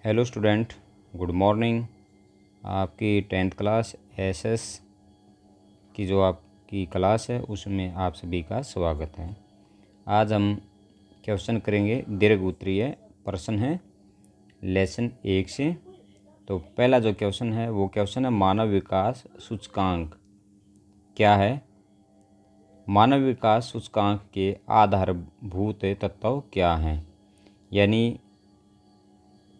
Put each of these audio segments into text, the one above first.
Hello student, good morning. आपकी tenth class SS की जो आपकी क्लास है उसमें आप सभी का स्वागत है। आज हम क्वेश्चन करेंगे, दीर्घ उत्तरीय प्रश्न है लेसन 1 से। तो पहला जो क्वेश्चन है वो क्वेश्चन है मानव विकास सूचकांक क्या है। मानव विकास सूचकांक के आधारभूत तत्व क्या हैं, यानी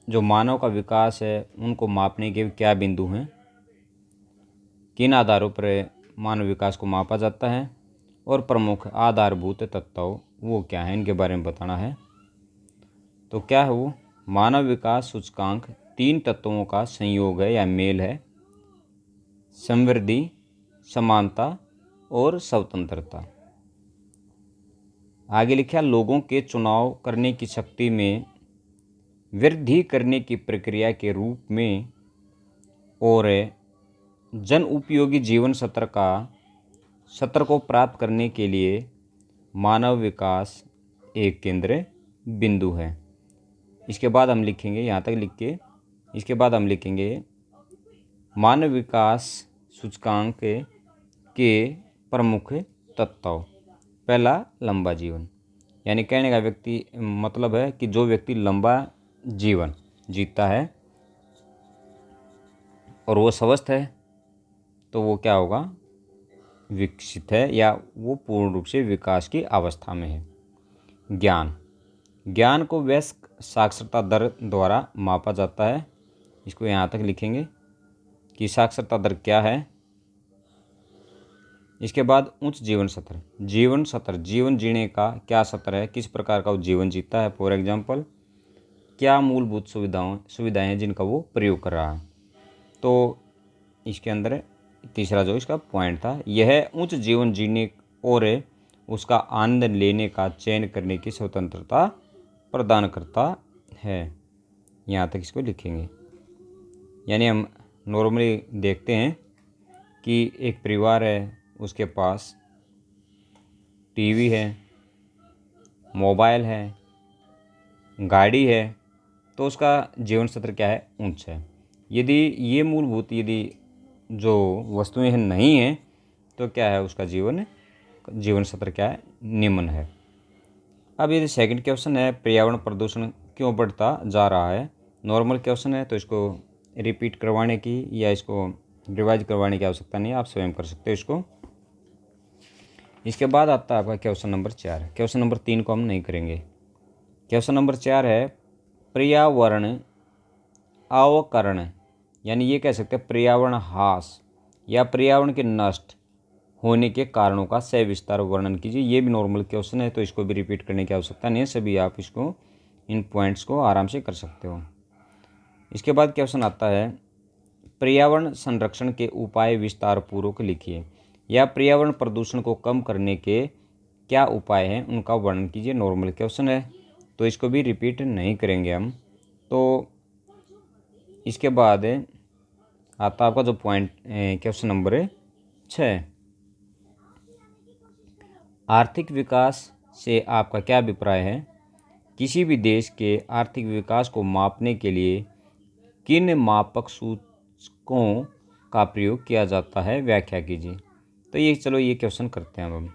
जो मानव का विकास है उनको मापने के क्या बिंदु हैं, किन आधारों पर मानव विकास को मापा जाता है और प्रमुख आधारभूत तत्व वो क्या हैं, इनके बारे में बताना है। तो क्या है वो मानव विकास सूचकांक 3 तत्वों का संयोग है या मेल है: समृद्धि, समानता और स्वतंत्रता। आगे लिखा, लोगों के चुनाव करने की शक्ति में वृद्धि करने की प्रक्रिया के रूप में और जन उपयोगी जीवन सत्र को प्राप्त करने के लिए मानव विकास एक केंद्र बिंदु है। इसके बाद हम लिखेंगे, यहाँ तक लिख के इसके बाद हम लिखेंगे मानव विकास सूचकांक के प्रमुख तत्व। पहला, लंबा जीवन, यानी कहने का व्यक्ति मतलब है कि जो व्यक्ति लंबा जीवन जीता है और वो स्वस्थ है तो वो क्या होगा, विकसित है या वो पूर्ण रूप से विकास की अवस्था में है। ज्ञान को वयस्क साक्षरता दर द्वारा मापा जाता है। इसको यहाँ तक लिखेंगे कि साक्षरता दर क्या है। इसके बाद उच्च जीवन सत्र, जीवन जीने का क्या सत्र है, किस प्रकार का वो जीवन जीता है। फॉर एग्जाम्पल, क्या मूलभूत सुविधाएं हैं जिनका वो प्रयोग कर रहा है। तो इसके अंदर तीसरा जो इसका पॉइंट था, यह उच्च जीवन जीने और उसका आनंद लेने का चयन करने की स्वतंत्रता प्रदान करता है। यहाँ तक इसको लिखेंगे। यानी हम नॉर्मली देखते हैं कि एक परिवार है, उसके पास टीवी है, मोबाइल है, गाड़ी है, तो उसका जीवन स्तर क्या है, उच्च है। यदि ये मूलभूत जो वस्तुएं नहीं हैं तो क्या है, उसका जीवन स्तर क्या है, निम्न है। अब ये सेकंड क्वेश्चन है, पर्यावरण प्रदूषण क्यों बढ़ता जा रहा है। नॉर्मल क्वेश्चन है तो इसको रिपीट करवाने की या इसको रिवाइज करवाने की आवश्यकता नहीं है, आप स्वयं कर सकते हो इसको। इसके बाद आता है आपका क्वेश्चन नंबर 4। क्वेश्चन नंबर 3 को हम नहीं करेंगे। क्वेश्चन नंबर 4 है पर्यावरण अवकरण, यानी ये कह सकते हैं पर्यावरण ह्रास या पर्यावरण के नष्ट होने के कारणों का सविस्तार वर्णन कीजिए। ये भी नॉर्मल क्वेश्चन है तो इसको भी रिपीट करने की आवश्यकता नहीं है, सभी आप इसको इन पॉइंट्स को आराम से कर सकते हो। इसके बाद क्वेश्चन आता है पर्यावरण संरक्षण के उपाय विस्तार पूर्वक लिखिए, या पर्यावरण प्रदूषण को कम करने के क्या उपाय हैं उनका वर्णन कीजिए। नॉर्मल क्वेश्चन है तो इसको भी रिपीट नहीं करेंगे हम। तो इसके बाद आता आपका जो पॉइंट क्वेश्चन नंबर 6, आर्थिक विकास से आपका क्या अभिप्राय है। किसी भी देश के आर्थिक विकास को मापने के लिए किन मापक सूचकों का प्रयोग किया जाता है, व्याख्या कीजिए। तो ये क्वेश्चन करते हैं हम।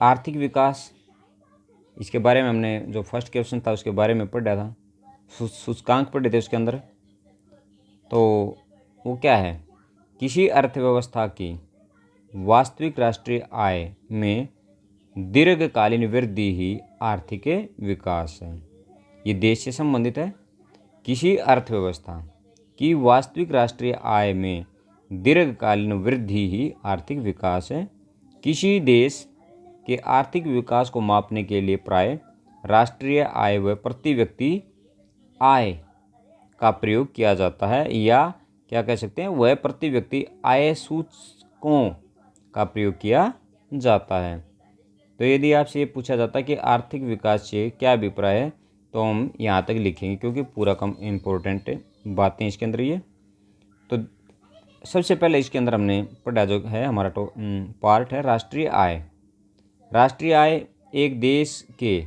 आर्थिक विकास, इसके बारे में हमने जो फर्स्ट क्वेश्चन था उसके बारे में पढ़ा था, सूचकांक पढ़े थे उसके अंदर। तो वो क्या है, किसी अर्थव्यवस्था की वास्तविक राष्ट्रीय आय में दीर्घकालीन वृद्धि ही आर्थिक विकास है। ये देश से संबंधित है। किसी अर्थव्यवस्था की वास्तविक राष्ट्रीय आय में दीर्घकालीन वृद्धि ही आर्थिक विकास है। किसी देश के आर्थिक विकास को मापने के लिए प्राय राष्ट्रीय आय व प्रति व्यक्ति आय का प्रयोग किया जाता है, या क्या कह सकते हैं, वह प्रति व्यक्ति आय सूचकों का प्रयोग किया जाता है। तो यदि आपसे ये पूछा जाता है कि आर्थिक विकास से क्या अभिप्राय है तो हम यहाँ तक लिखेंगे, क्योंकि पूरा कम इम्पोर्टेंट बातें इसके अंदर ये। तो सबसे पहले इसके अंदर हमने पढ़ा जो है हमारा पार्ट है राष्ट्रीय आय। राष्ट्रीय आय एक देश के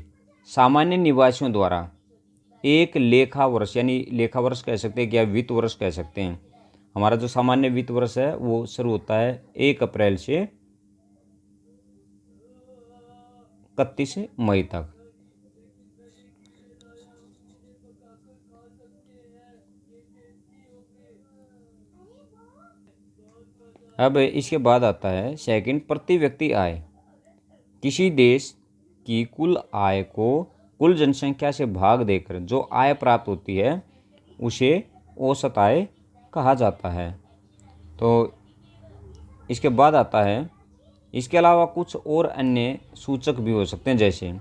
सामान्य निवासियों द्वारा एक लेखा वर्ष, यानी लेखा वर्ष कह सकते हैं या वित्त वर्ष कह सकते हैं। हमारा जो सामान्य वित्त वर्ष है वो शुरू होता है 1 अप्रैल से 31 मई तक। अब इसके बाद आता है सेकंड, प्रति व्यक्ति आय। किसी देश की कुल आय को कुल जनसंख्या से भाग देकर जो आय प्राप्त होती है उसे औसत आय कहा जाता है। तो इसके बाद आता है, इसके अलावा कुछ और अन्य सूचक भी हो सकते हैं, जैसे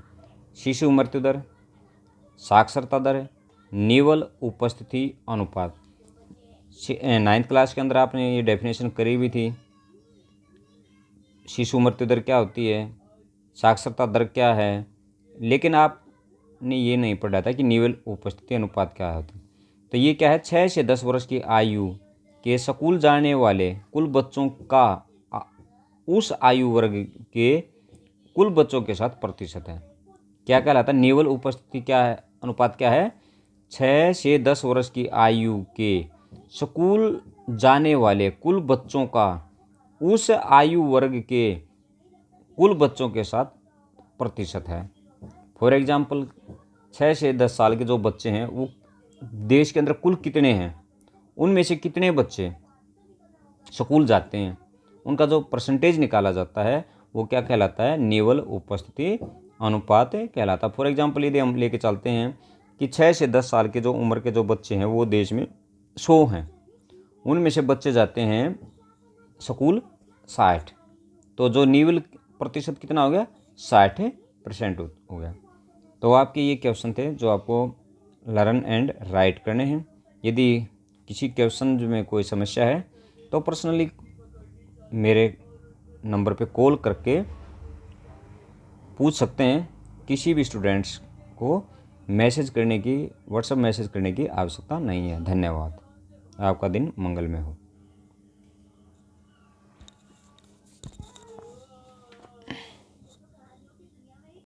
शिशु मृत्यु दर, साक्षरता दर, निवल उपस्थिति अनुपात। 9th क्लास के अंदर आपने ये डेफिनेशन करी भी थी। शिशु मृत्यु दर क्या होती है, साक्षरता दर क्या है, लेकिन आपने ये नहीं पढ़ा था कि निवल उपस्थिति अनुपात क्या होता है। तो ये क्या है, 6 से 10 वर्ष की आयु के स्कूल जाने वाले कुल बच्चों का उस आयु वर्ग के कुल बच्चों के साथ प्रतिशत है। क्या कहलाता है, निवल उपस्थिति क्या है, अनुपात क्या है, 6 से 10 वर्ष की आयु के स्कूल जाने वाले कुल बच्चों का उस आयु वर्ग के कुल बच्चों के साथ प्रतिशत है। फॉर एग्जाम्पल 6 से 10 साल के जो बच्चे हैं वो देश के अंदर कुल कितने हैं, उनमें से कितने बच्चे स्कूल जाते हैं, उनका जो परसेंटेज निकाला जाता है वो क्या कहलाता है, निवल उपस्थिति अनुपात कहलाता है। फॉर एग्जाम्पल यदि हम लेके चलते हैं कि 6 से 10 साल के जो उम्र के जो बच्चे हैं वो देश में 100 हैं, उनमें से बच्चे जाते हैं स्कूल 60, तो जो निवल प्रतिशत कितना हो गया, 60% हो गया। तो आपके ये क्वेश्चन थे जो आपको लर्न एंड राइट करने हैं। यदि किसी क्वेश्चन में कोई समस्या है तो पर्सनली मेरे नंबर पे कॉल करके पूछ सकते हैं। किसी भी स्टूडेंट्स को मैसेज करने की, व्हाट्सएप मैसेज करने की आवश्यकता नहीं है। धन्यवाद। आपका दिन मंगलमय हो।